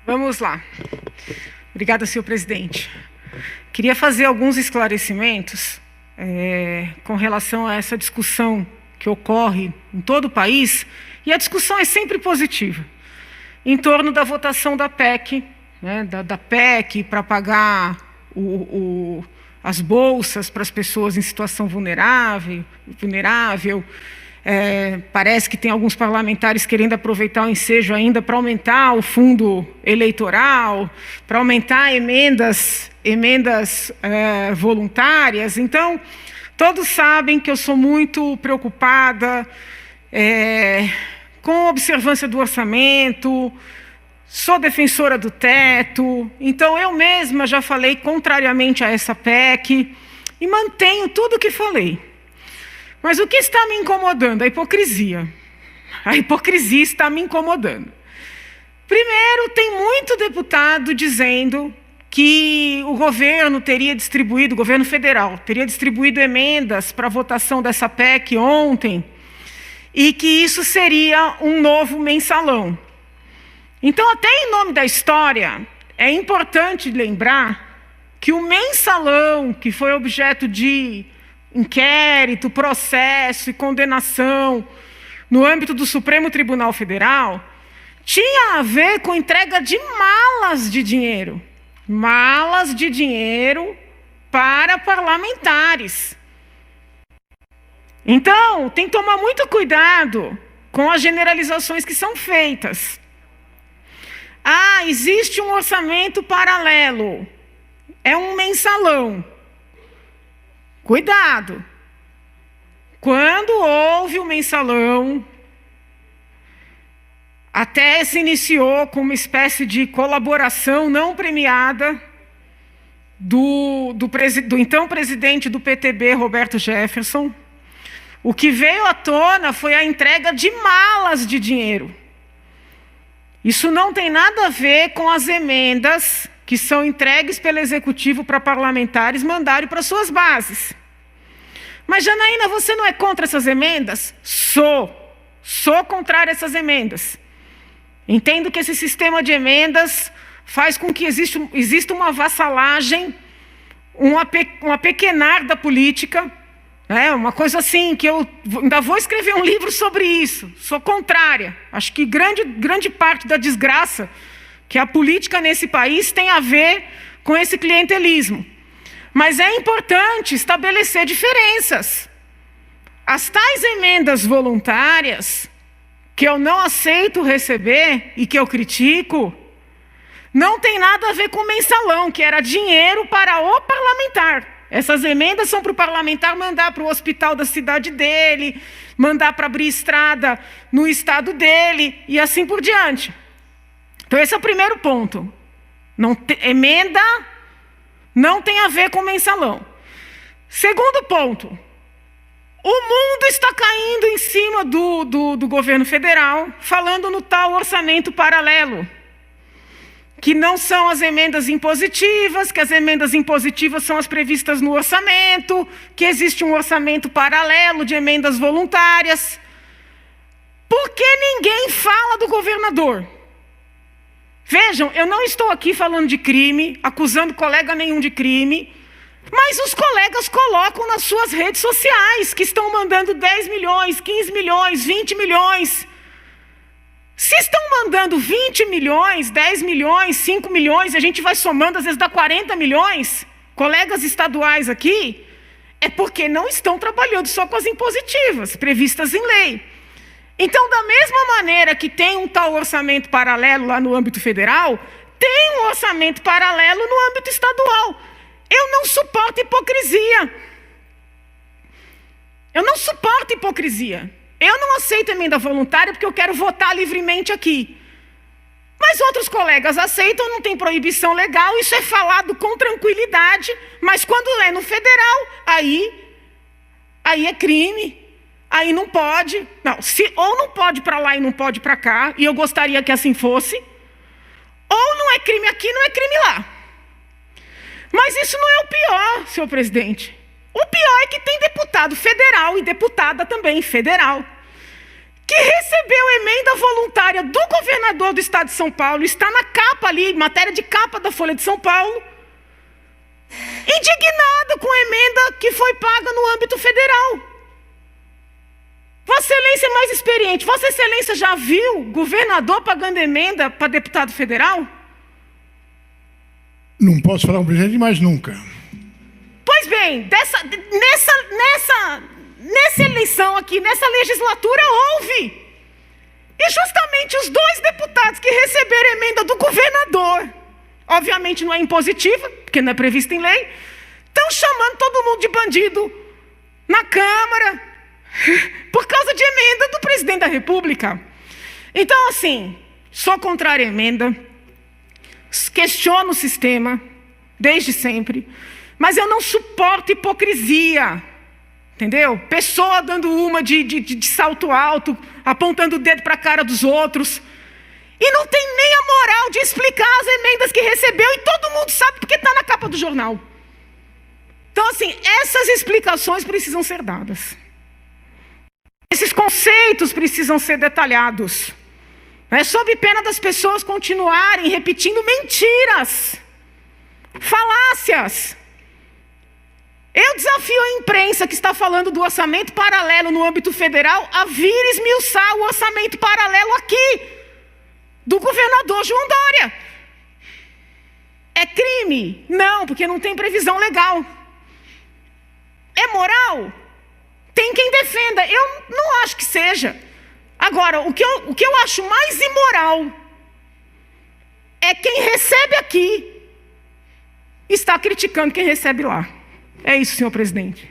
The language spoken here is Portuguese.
Vamos lá. Obrigada, senhor presidente. Queria fazer alguns esclarecimentos com relação a essa discussão que ocorre em todo o país, e a discussão é sempre positiva, em torno da votação da PEC, né, da PEC para pagar as bolsas para as pessoas em situação vulnerável. Parece que tem alguns parlamentares querendo aproveitar o ensejo ainda para aumentar o fundo eleitoral, para aumentar emendas voluntárias. Então, todos sabem que eu sou muito preocupada com a observância do orçamento, sou defensora do teto, então eu mesma já falei contrariamente a essa PEC e mantenho tudo o que falei. Mas o que está me incomodando? A hipocrisia. A hipocrisia está me incomodando. Primeiro, tem muito deputado dizendo que o governo federal teria distribuído emendas para a votação dessa PEC ontem, e que isso seria um novo mensalão. Então, até em nome da história, é importante lembrar que o mensalão, que foi objeto de inquérito, processo e condenação no âmbito do Supremo Tribunal Federal, tinha a ver com entrega de malas de dinheiro para parlamentares. Então, tem que tomar muito cuidado com as generalizações que são feitas. Existe um orçamento paralelo, é um mensalão. Cuidado! Quando houve o mensalão, até se iniciou com uma espécie de colaboração não premiada do então presidente do PTB, Roberto Jefferson. O que veio à tona foi a entrega de malas de dinheiro. Isso não tem nada a ver com as emendas que são entregues pelo Executivo para parlamentares mandarem para suas bases. Mas, Janaína, você não é contra essas emendas? Sou contrária a essas emendas. Entendo que esse sistema de emendas faz com que exista uma vassalagem, um apequenar da política, uma coisa assim, que eu ainda vou escrever um livro sobre isso. Sou contrária. Acho que grande parte da desgraça que a política nesse país tem a ver com esse clientelismo. Mas é importante estabelecer diferenças. As tais emendas voluntárias, que eu não aceito receber e que eu critico, não tem nada a ver com mensalão, que era dinheiro para o parlamentar. Essas emendas são para o parlamentar mandar para o hospital da cidade dele, mandar para abrir estrada no estado dele e assim por diante. Então, esse é o primeiro ponto. Emenda não tem a ver com mensalão. Segundo ponto, o mundo está caindo em cima do governo federal, falando no tal orçamento paralelo, que não são as emendas impositivas, que as emendas impositivas são as previstas no orçamento, que existe um orçamento paralelo de emendas voluntárias. Por que ninguém fala do governador? Vejam, eu não estou aqui falando de crime, acusando colega nenhum de crime, mas os colegas colocam nas suas redes sociais que estão mandando 10 milhões, 15 milhões, 20 milhões. Se estão mandando 20 milhões, 10 milhões, 5 milhões, a gente vai somando, às vezes dá 40 milhões, colegas estaduais aqui, é porque não estão trabalhando só com as impositivas, previstas em lei. Então, da mesma maneira que tem um tal orçamento paralelo lá no âmbito federal, tem um orçamento paralelo no âmbito estadual. Eu não suporto hipocrisia. Eu não aceito emenda voluntária porque eu quero votar livremente aqui. Mas outros colegas aceitam, não tem proibição legal, isso é falado com tranquilidade, mas quando é no federal, aí é crime. Aí não pode, ou não pode para lá e não pode para cá, e eu gostaria que assim fosse, ou não é crime aqui, não é crime lá. Mas isso não é o pior, senhor presidente. O pior é que tem deputado federal e deputada também federal, que recebeu emenda voluntária do governador do estado de São Paulo, está na capa ali, matéria de capa da Folha de São Paulo, indignado com a emenda que foi paga no âmbito federal. Vossa Excelência é mais experiente. Vossa Excelência já viu governador pagando emenda para deputado federal? Não posso falar um presidente, mas nunca. Pois bem, nessa eleição aqui, nessa legislatura, houve. E justamente os dois deputados que receberam emenda do governador, obviamente não é impositiva, porque não é prevista em lei, estão chamando todo mundo de bandido na Câmara, por causa de emenda do presidente da República. Então, assim, sou contrária à emenda, questiono o sistema, desde sempre, mas eu não suporto hipocrisia, entendeu? Pessoa dando uma de salto alto, apontando o dedo para a cara dos outros, e não tem nem a moral de explicar as emendas que recebeu, e todo mundo sabe porque está na capa do jornal. Então, assim, essas explicações precisam ser dadas. Esses conceitos precisam ser detalhados. É sob pena das pessoas continuarem repetindo mentiras, falácias. Eu desafio a imprensa que está falando do orçamento paralelo no âmbito federal a vir esmiuçar o orçamento paralelo aqui, do governador João Dória. É crime? Não, porque não tem previsão legal. É moral? Tem quem defenda. Eu não acho que seja. Agora, o que eu acho mais imoral é quem recebe aqui está criticando quem recebe lá. É isso, senhor presidente.